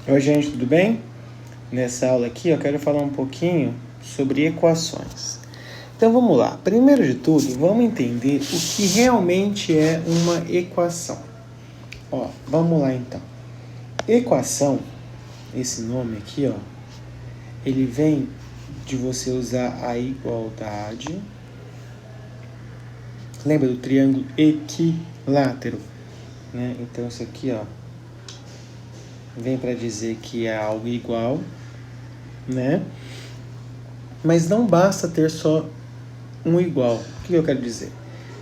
Oi, gente, tudo bem? Nessa aula aqui eu quero falar um pouquinho sobre equações. Então vamos lá. Primeiro de tudo, vamos entender o que realmente é uma equação. Vamos lá então. Equação, esse nome aqui, ele vem de você usar a igualdade. Lembra do triângulo equilátero, né? Então isso aqui, vem para dizer que é algo igual, né? Mas não basta ter só um igual. O que eu quero dizer?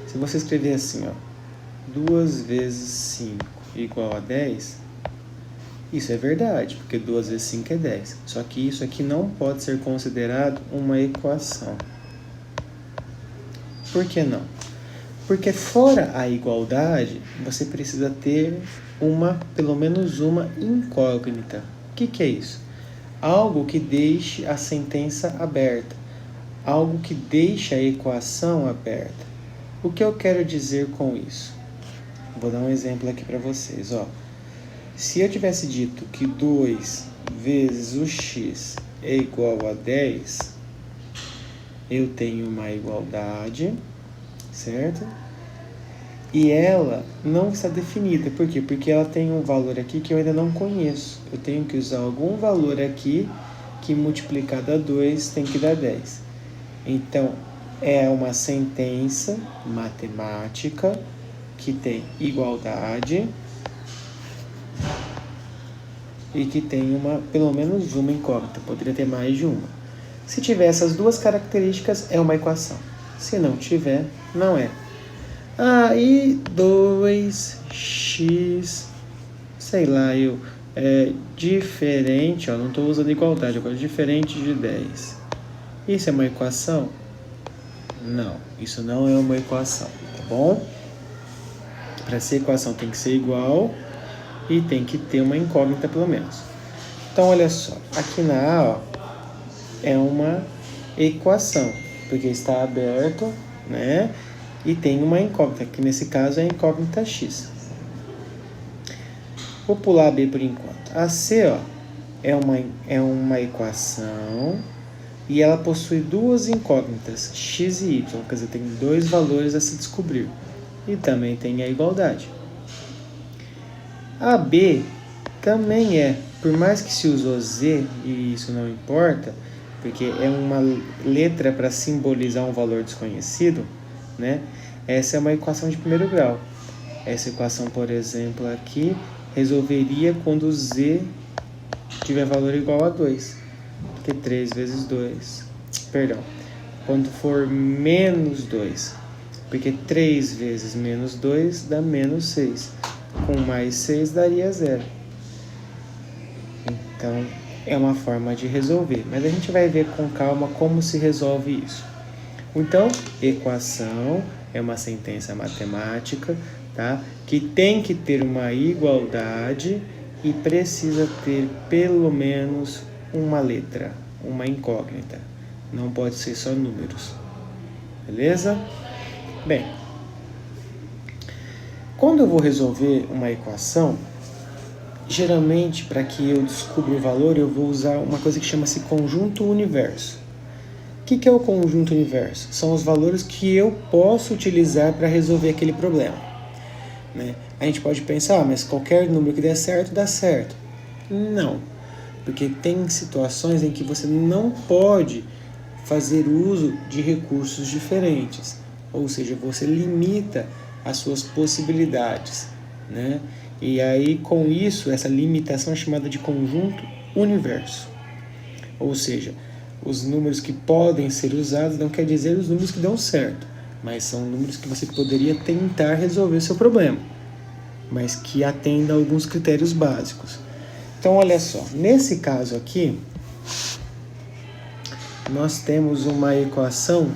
Se você escrever assim, 2 vezes 5 igual a 10, isso é verdade, porque 2 vezes 5 é 10. Só que isso aqui não pode ser considerado uma equação. Por que não? Porque fora a igualdade, você precisa ter pelo menos uma incógnita. O que é isso? Algo que deixe a sentença aberta. Algo que deixa a equação aberta. O que eu quero dizer com isso? Vou dar um exemplo aqui para vocês. Se eu tivesse dito que 2 vezes o x é igual a 10, eu tenho uma igualdade, certo? E ela não está definida. Por quê? Porque ela tem um valor aqui que eu ainda não conheço. Eu tenho que usar algum valor aqui que multiplicado a 2 tem que dar 10. Então, é uma sentença matemática que tem igualdade e que tem pelo menos uma incógnita. Poderia ter mais de uma. Se tiver essas duas características, é uma equação. Se não tiver, não é. E 2x, sei lá, é diferente, não estou usando igualdade agora, diferente de 10. Isso é uma equação? Não, isso não é uma equação, tá bom? Para ser equação tem que ser igual e tem que ter uma incógnita pelo menos. Então, olha só, aqui na A, é uma equação, porque está aberto, né? E tem uma incógnita, que nesse caso é a incógnita x. Vou pular a B por enquanto. A C, é uma equação e ela possui duas incógnitas, x e y, quer dizer, tem dois valores a se descobrir. E também tem a igualdade. A B também por mais que se usou Z, e isso não importa, porque é uma letra para simbolizar um valor desconhecido, né? Essa é uma equação de primeiro grau. Essa equação, por exemplo, aqui, resolveria quando z tiver valor igual a 2. Porque 3 vezes 2... Perdão. Quando for menos 2. Porque 3 vezes menos 2 dá menos 6. Com mais 6 daria 0. Então, é uma forma de resolver. Mas a gente vai ver com calma como se resolve isso. Então, equação é uma sentença matemática, tá? Que tem que ter uma igualdade e precisa ter pelo menos uma letra, uma incógnita. Não pode ser só números. Beleza? Bem, quando eu vou resolver uma equação, geralmente para que eu descubra o valor, eu vou usar uma coisa que chama-se conjunto universo. O que é o conjunto universo? São os valores que eu posso utilizar para resolver aquele problema, né? A gente pode pensar, mas qualquer número que der certo, dá certo. Não, porque tem situações em que você não pode fazer uso de recursos diferentes, ou seja, você limita as suas possibilidades, né? E aí, com isso, essa limitação é chamada de conjunto universo, ou seja, os números que podem ser usados não quer dizer os números que dão certo, mas são números que você poderia tentar resolver o seu problema, mas que atendam a alguns critérios básicos. Então, olha só, nesse caso aqui, nós temos uma equação,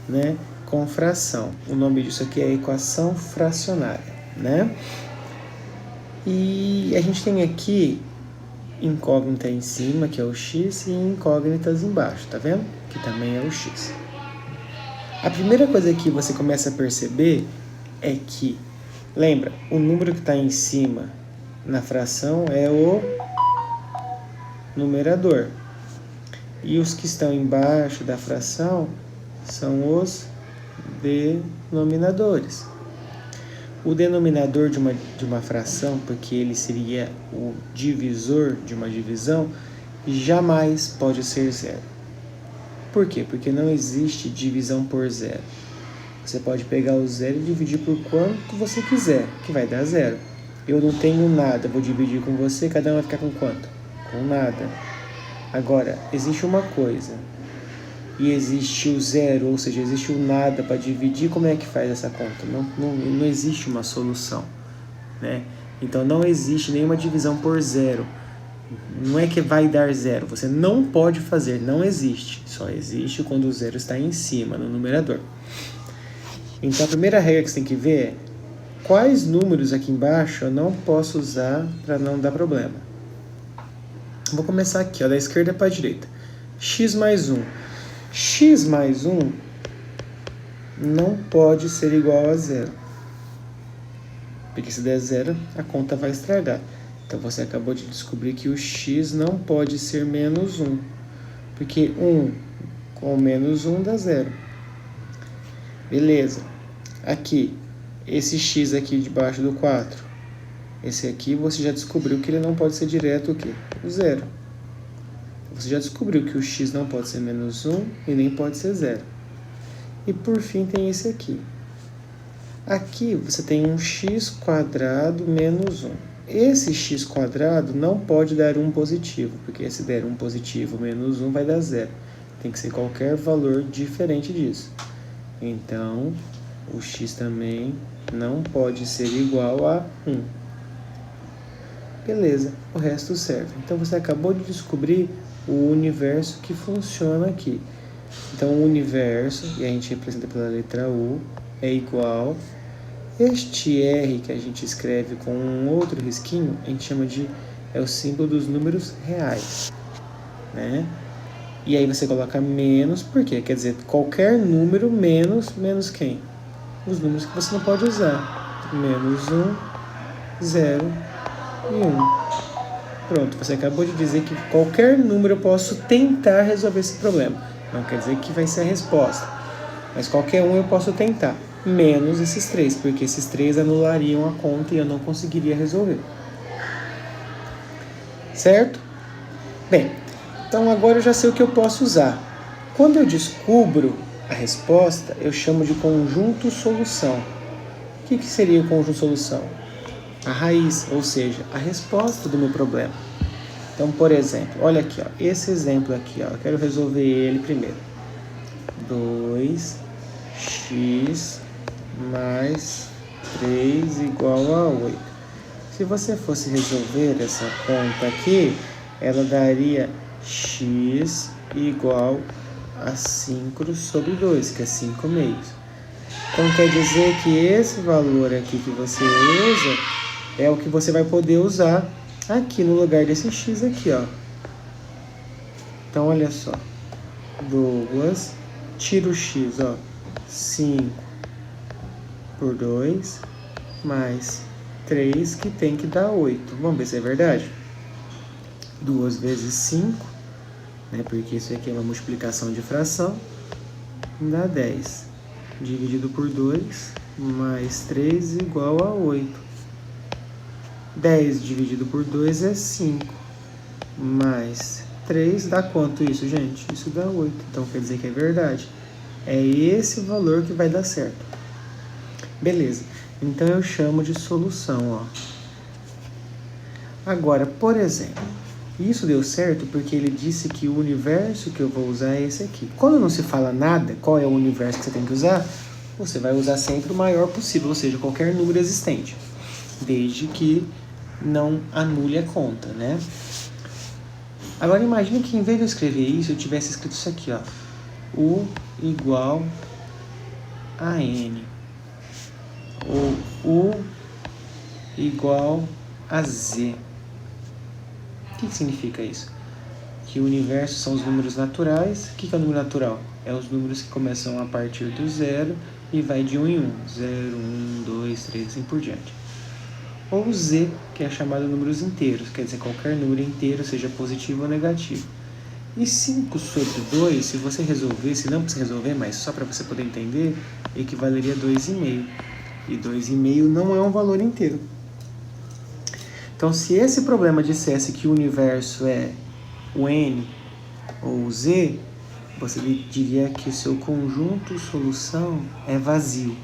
né, com fração. O nome disso aqui é equação fracionária, né? E a gente tem aqui incógnita em cima, que é o x, e incógnitas embaixo, tá vendo? Que também é o x. A primeira coisa que você começa a perceber é que, lembra, o número que está em cima na fração é o numerador. E os que estão embaixo da fração são os denominadores. O denominador de uma fração, porque ele seria o divisor de uma divisão, jamais pode ser zero. Por quê? Porque não existe divisão por zero. Você pode pegar o zero e dividir por quanto você quiser, que vai dar zero. Eu não tenho nada, vou dividir com você, cada um vai ficar com quanto? Com nada. Agora, existe uma coisa, e existe o zero, ou seja, existe o nada para dividir, como é que faz essa conta? Não existe uma solução, né? Então não existe nenhuma divisão por zero. Não é que vai dar zero, você não pode fazer, não existe. Só existe quando o zero está em cima, no numerador. Então a primeira regra que você tem que ver é quais números aqui embaixo eu não posso usar para não dar problema. Vou começar aqui, ó, da esquerda para a direita. X mais 1. X mais 1 não pode ser igual a zero. Porque se der zero, a conta vai estragar. Então você acabou de descobrir que o x não pode ser menos 1. Porque 1 com menos 1 dá zero. Beleza. Aqui, esse x aqui debaixo do 4. Esse aqui você já descobriu que ele não pode ser direto o quê? O zero. Você já descobriu que o x não pode ser menos 1 e nem pode ser zero. E por fim tem esse aqui. Aqui você tem um x² menos 1. Esse x² não pode dar 1 positivo, porque se der 1 positivo menos 1 vai dar zero. Tem que ser qualquer valor diferente disso. Então, o x também não pode ser igual a 1. Beleza, o resto serve. Então você acabou de descobrir o universo que funciona aqui. Então o universo, e a gente representa pela letra U, é igual. Este R que a gente escreve com um outro risquinho, a gente chama de, é o símbolo dos números reais, né? E aí você coloca menos, por quê? Quer dizer, qualquer número menos quem? Os números que você não pode usar. Menos 1, 0 e 1. Pronto, você acabou de dizer que qualquer número eu posso tentar resolver esse problema. Não quer dizer que vai ser a resposta, mas qualquer um eu posso tentar. Menos esses 3, porque esses 3 anulariam a conta e eu não conseguiria resolver. Certo? Bem, então agora eu já sei o que eu posso usar. Quando eu descubro a resposta, eu chamo de conjunto solução. O que seria o conjunto solução? A raiz, ou seja, a resposta do meu problema. Então, por exemplo, olha aqui, ó, esse exemplo aqui, ó, eu quero resolver ele primeiro. 2x mais 3 igual a 8. Se você fosse resolver essa conta aqui, ela daria x igual a 5 sobre 2, que é 5 meios. Então quer dizer que esse valor aqui que você usa é o que você vai poder usar aqui no lugar desse x aqui, ó. Então olha só, 2, tira o x, ó, 5 por 2, mais 3, que tem que dar 8. Vamos ver se é verdade? 2 vezes 5, né, porque isso aqui é uma multiplicação de fração, dá 10. Dividido por 2, mais 3 igual a 8. 10 dividido por 2 é 5. Mais 3 dá quanto isso, gente? Isso dá 8. Então quer dizer que é verdade. É esse valor que vai dar certo. Beleza. Então eu chamo de solução, ó. Agora, por exemplo, isso deu certo porque ele disse que o universo que eu vou usar é esse aqui. Quando não se fala nada, qual é o universo que você tem que usar? Você vai usar sempre o maior possível, ou seja, qualquer número existente, desde que não anule a conta, né? Agora imagine que em vez de eu escrever isso, eu tivesse escrito isso aqui, ó. U igual a N. Ou U igual a Z. O que significa isso? Que o universo são os números naturais. O que é o número natural? É os números que começam a partir do 0 e vai de 1 em 1. 0, 1, 2, 3, assim por diante. ou z, que é chamado de números inteiros, quer dizer, qualquer número inteiro, seja positivo ou negativo. E 5 sobre 2, se você resolver, se não precisa resolver, mas só para você poder entender, equivaleria a 2,5. E 2,5 não é um valor inteiro. Então, se esse problema dissesse que o universo é o n ou o z, você diria que o seu conjunto solução é vazio.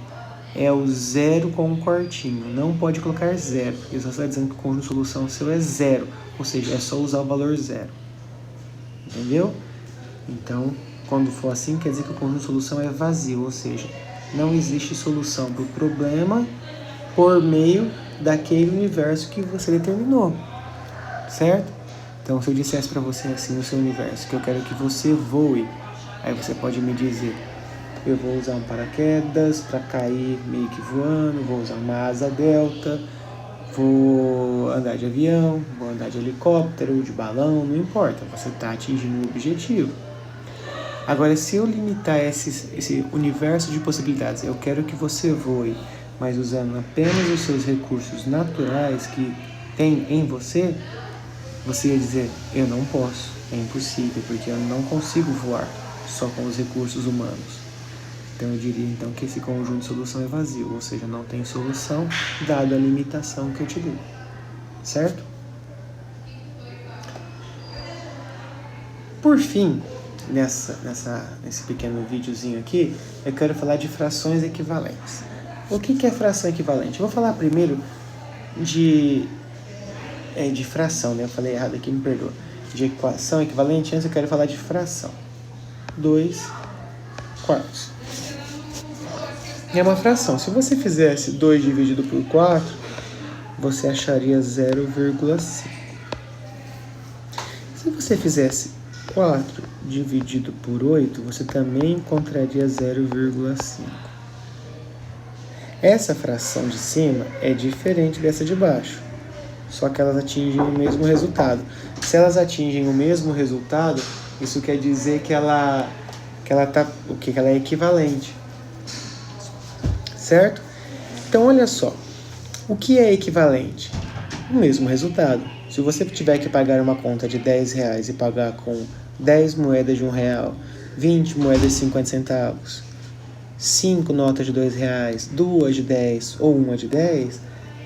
É o zero com um quartinho. Não pode colocar zero, porque você está dizendo que o conjunto solução seu é zero. Ou seja, é só usar o valor zero. Entendeu? Então, quando for assim, quer dizer que o conjunto solução é vazio. Ou seja, não existe solução para o problema por meio daquele universo que você determinou. Certo? Então, se eu dissesse para você assim no seu universo, que eu quero que você voe, aí você pode me dizer: eu vou usar um paraquedas para cair meio que voando, vou usar uma asa delta, vou andar de avião, vou andar de helicóptero, de balão, não importa, você está atingindo o objetivo. Agora, se eu limitar esse universo de possibilidades, eu quero que você voe, mas usando apenas os seus recursos naturais que tem em você, você ia dizer: eu não posso, é impossível, porque eu não consigo voar só com os recursos humanos. Então eu diria então que esse conjunto de solução é vazio, ou seja, não tem solução dado a limitação que eu te dei. Certo? Por fim, nesse pequeno videozinho aqui, eu quero falar de frações equivalentes. O que é fração equivalente? Eu vou falar primeiro de fração, né? Eu falei errado aqui, me perdoa. De equação equivalente, antes eu quero falar de fração. 2 quartos. É uma fração. Se você fizesse 2 dividido por 4, você acharia 0,5. Se você fizesse 4 dividido por 8, você também encontraria 0,5. Essa fração de cima é diferente dessa de baixo, só que elas atingem o mesmo resultado. Se elas atingem o mesmo resultado, isso quer dizer que ela é equivalente. Certo? Então, olha só. O que é equivalente? O mesmo resultado. Se você tiver que pagar uma conta de R$10 e pagar com 10 moedas de R$1, 20 moedas de 50 centavos, 5 notas de R$2, 2 de 10 ou 1 de 10,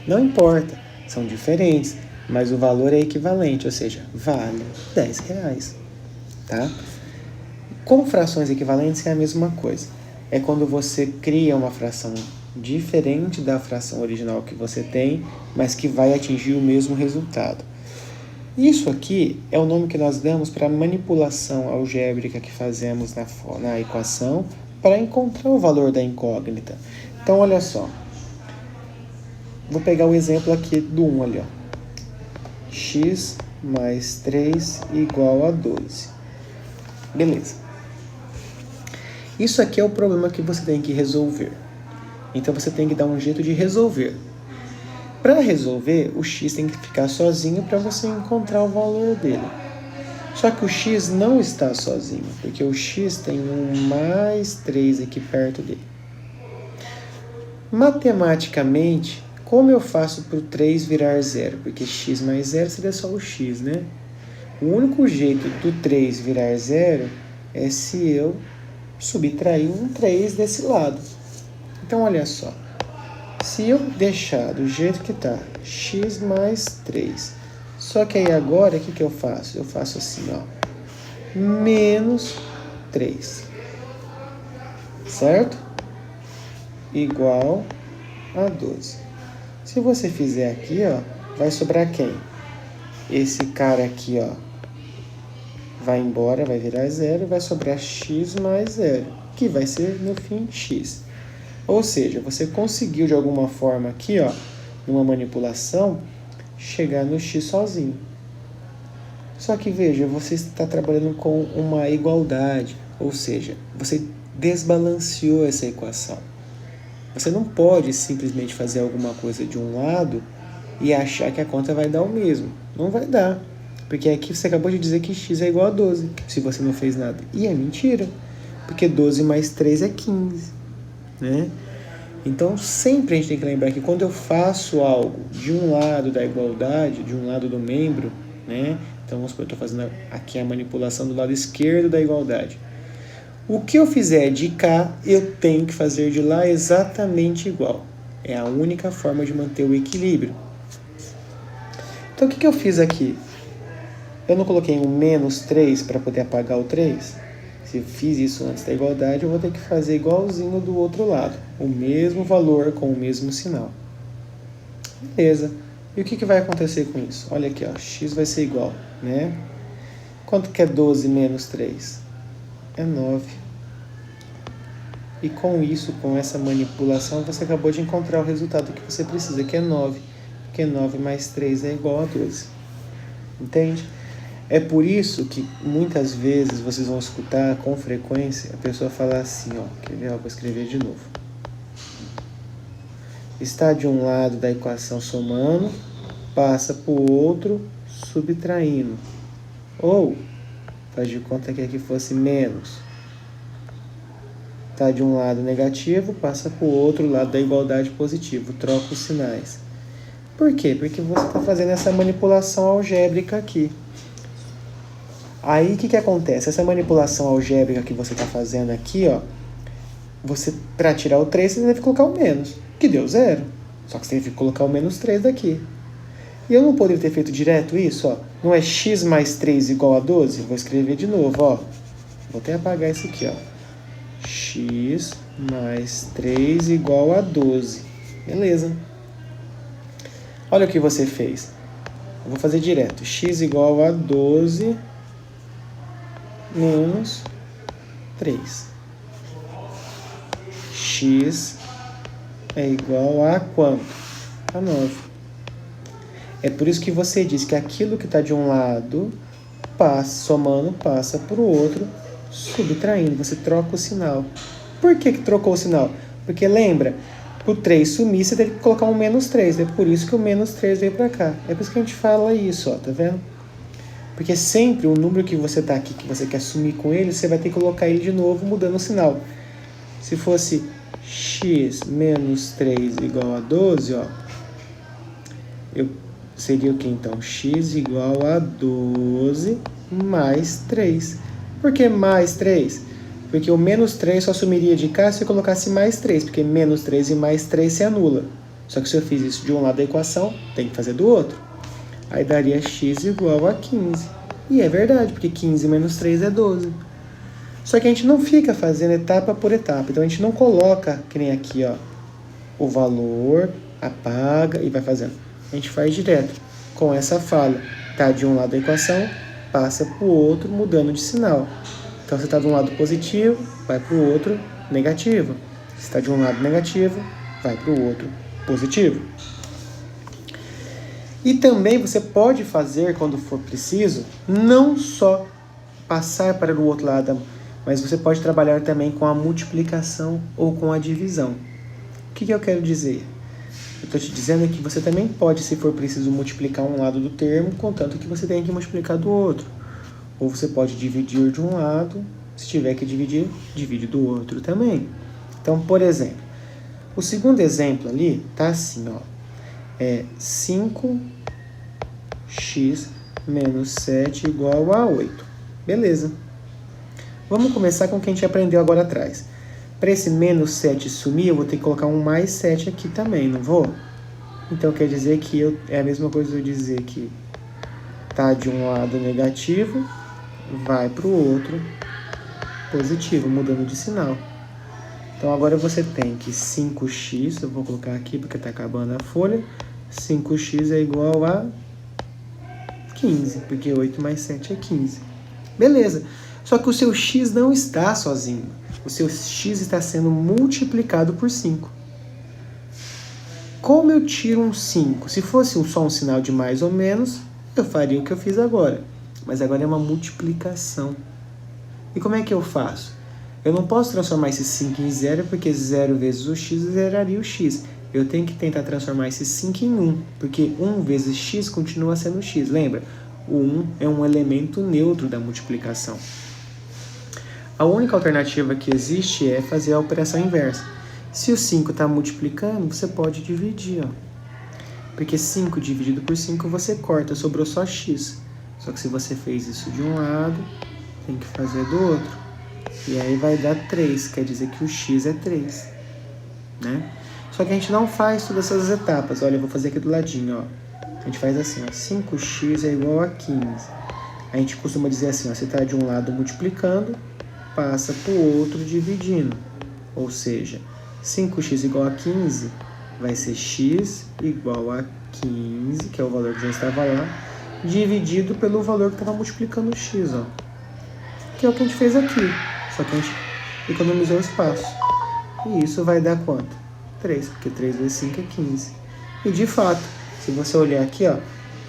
não importa. São diferentes, mas o valor é equivalente, ou seja, vale R$10. Tá? Com frações equivalentes é a mesma coisa. É quando você cria uma fração diferente da fração original que você tem, mas que vai atingir o mesmo resultado. Isso aqui é o nome que nós damos para a manipulação algébrica que fazemos na equação para encontrar o valor da incógnita. Então, olha só. Vou pegar o exemplo aqui do 1 ali, ó. X mais 3 igual a 12. Beleza. Isso aqui é o problema que você tem que resolver. Então você tem que dar um jeito de resolver. Para resolver, o x tem que ficar sozinho para você encontrar o valor dele. Só que o x não está sozinho, porque o x tem um mais 3 aqui perto dele. Matematicamente, como eu faço para o 3 virar zero? Porque x mais 0 seria só o x, né? O único jeito do 3 virar zero é se eu subtrair um 3 desse lado. Então, olha só. Se eu deixar do jeito que está, x mais 3. Só que aí agora, o que eu faço? Eu faço assim, ó. Menos 3. Certo? Igual a 12. Se você fizer aqui, ó, vai sobrar quem? Esse cara aqui, ó, vai embora, vai virar zero, vai sobrar x mais 0, que vai ser, no fim, x. Ou seja, você conseguiu, de alguma forma aqui, ó, numa manipulação, chegar no x sozinho. Só que, veja, você está trabalhando com uma igualdade, ou seja, você desbalanceou essa equação. Você não pode simplesmente fazer alguma coisa de um lado e achar que a conta vai dar o mesmo. Não vai dar. Porque aqui você acabou de dizer que x é igual a 12, se você não fez nada. E é mentira, porque 12 mais 3 é 15. Né? Então, sempre a gente tem que lembrar que quando eu faço algo de um lado da igualdade, de um lado do membro, né? Então, vamos supor, eu estou fazendo aqui a manipulação do lado esquerdo da igualdade. O que eu fizer de cá, eu tenho que fazer de lá exatamente igual. É a única forma de manter o equilíbrio. Então, o que eu fiz aqui? Eu não coloquei um menos 3 para poder apagar o 3? Se eu fiz isso antes da igualdade, eu vou ter que fazer igualzinho do outro lado. O mesmo valor com o mesmo sinal. Beleza. E o que vai acontecer com isso? Olha aqui, ó, x vai ser igual, né? Quanto que é 12 menos 3? É 9. E com isso, com essa manipulação, você acabou de encontrar o resultado que você precisa, que é 9. Porque 9 mais 3 é igual a 12. Entende? É por isso que muitas vezes vocês vão escutar com frequência a pessoa falar assim, ó, quer ver? Vou escrever de novo. Está de um lado da equação somando, passa para o outro subtraindo. Ou, faz de conta que aqui fosse menos. Está de um lado negativo, passa para o outro lado da igualdade positivo. Troca os sinais. Por quê? Porque você está fazendo essa manipulação algébrica aqui. Aí, o que acontece? Essa manipulação algébrica que você está fazendo aqui, ó, você, para tirar o 3, você deve colocar o menos, que deu 0. Só que você teve que colocar o menos 3 daqui. E eu não poderia ter feito direto isso, ó. Não é x mais 3 igual a 12? Vou escrever de novo, ó. Vou até apagar isso aqui, ó. X mais 3 igual a 12. Beleza. Olha o que você fez. Eu vou fazer direto. X igual a 12... menos 3. X é igual a quanto? A 9. É por isso que você diz que aquilo que está de um lado, somando, passa para o outro, subtraindo. Você troca o sinal. Por que trocou o sinal? Porque lembra, para o 3 sumir, você teve que colocar um menos 3. É por isso que o menos 3 veio para cá. É por isso que a gente fala isso, ó, tá vendo? Porque sempre o número que você está aqui, que você quer sumir com ele, você vai ter que colocar ele de novo, mudando o sinal. Se fosse x menos 3 igual a 12, ó, seria o que então? X igual a 12 mais 3. Por que mais 3? Porque o menos 3 só sumiria de cá se eu colocasse mais 3, porque menos 3 e mais 3 se anula. Só que se eu fiz isso de um lado da equação, tem que fazer do outro. Aí daria x igual a 15. E é verdade, porque 15 menos 3 é 12. Só que a gente não fica fazendo etapa por etapa. Então a gente não coloca, que nem aqui, ó, o valor, apaga e vai fazendo. A gente faz direto. Com essa fala, tá de um lado da equação, passa para o outro, mudando de sinal. Então você está de um lado positivo, vai para o outro negativo. Se está de um lado negativo, vai para o outro positivo. E também você pode fazer, quando for preciso, não só passar para o outro lado, mas você pode trabalhar também com a multiplicação ou com a divisão. O que eu quero dizer? Eu estou te dizendo que você também pode, se for preciso, multiplicar um lado do termo, contanto que você tenha que multiplicar do outro. Ou você pode dividir de um lado, se tiver que dividir, divide do outro também. Então, por exemplo, o segundo exemplo ali está assim, ó. É 5x menos 7 igual a 8. Beleza. Vamos começar com o que a gente aprendeu agora atrás. Para esse menos 7 sumir, eu vou ter que colocar um mais 7 aqui também, não vou? Então quer dizer que é a mesma coisa eu dizer que tá de um lado negativo, vai para o outro positivo, mudando de sinal. Então agora você tem que 5x, eu vou colocar aqui porque está acabando a folha, 5x é igual a 15, porque 8 mais 7 é 15. Beleza, só que o seu x não está sozinho, o seu x está sendo multiplicado por 5. Como eu tiro um 5? Se fosse só um sinal de mais ou menos, eu faria o que eu fiz agora, mas agora é uma multiplicação. E como é que eu faço? Eu não posso transformar esse 5 em 0, porque 0 vezes o x zeraria o x. Eu tenho que tentar transformar esse 5 em 1, porque 1 vezes x continua sendo x. Lembra? O 1 é um elemento neutro da multiplicação. A única alternativa que existe é fazer a operação inversa. Se o 5 está multiplicando, você pode dividir, ó. Porque 5 dividido por 5 você corta, sobrou só x. Só que se você fez isso de um lado, tem que fazer do outro. E aí vai dar 3, quer dizer que o x é 3, né? Só que a gente não faz todas essas etapas. Olha, eu vou fazer aqui do ladinho, ó. A gente faz assim, ó, 5x é igual a 15. A gente costuma dizer assim, ó, você está de um lado multiplicando, passa para o outro dividindo. Ou seja, 5x igual a 15 vai ser x igual a 15, que é o valor que já estava lá, dividido pelo valor que estava multiplicando o x, ó. Que é o que a gente fez aqui, só que a gente economizou espaço. E isso vai dar quanto? 3, porque 3 vezes 5 é 15. E de fato, se você olhar aqui, ó,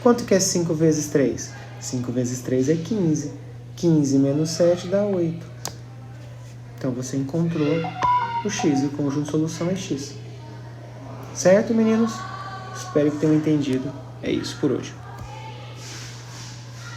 quanto que é 5 vezes 3? 5 vezes 3 é 15. 15 menos 7 dá 8. Então você encontrou o x e o conjunto de solução é x. Certo, meninos? Espero que tenham entendido. É isso por hoje.